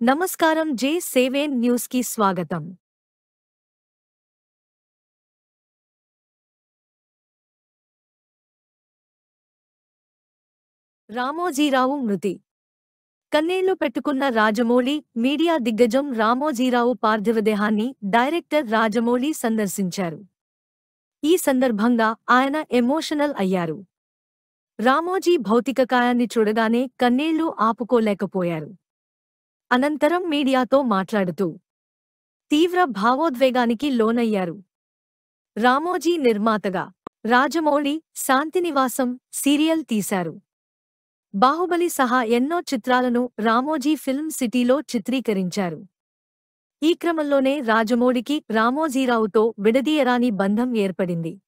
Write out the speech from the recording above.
నమస్కారం J7 news కి స్వాగతం. రామోజీరావు మృతి. కన్నేళ్లు పెట్టుకున్న రాజమౌళి మీడియా దిగ్గజం రామోజీరావు పార్థివదేహాన్ని డైరెక్టర్ రాజమౌళి సందర్శించారు. ఈ సందర్భంగా ఆయన ఎమోషనల్ అయ్యారు. రామోజీ భౌతికకాయాన్ని చూడగానే కన్నీళ్లు ఆపుకోలేకపోయారు. అనంతరం మీడియాతో మాట్లాడుతూ తీవ్ర భావోద్వేగానికి లోనయ్యారు. రామోజీ నిర్మాతగా రాజమౌళి శాంతినివాసం సీరియల్ తీశారు. బాహుబలి సహా ఎన్నో చిత్రాలను రామోజీ ఫిల్మ్ సిటీలో చిత్రీకరించారు. ఈ క్రమంలోనే రాజమౌళికి రామోజీరావుతో విడదీయరాని బంధం ఏర్పడింది.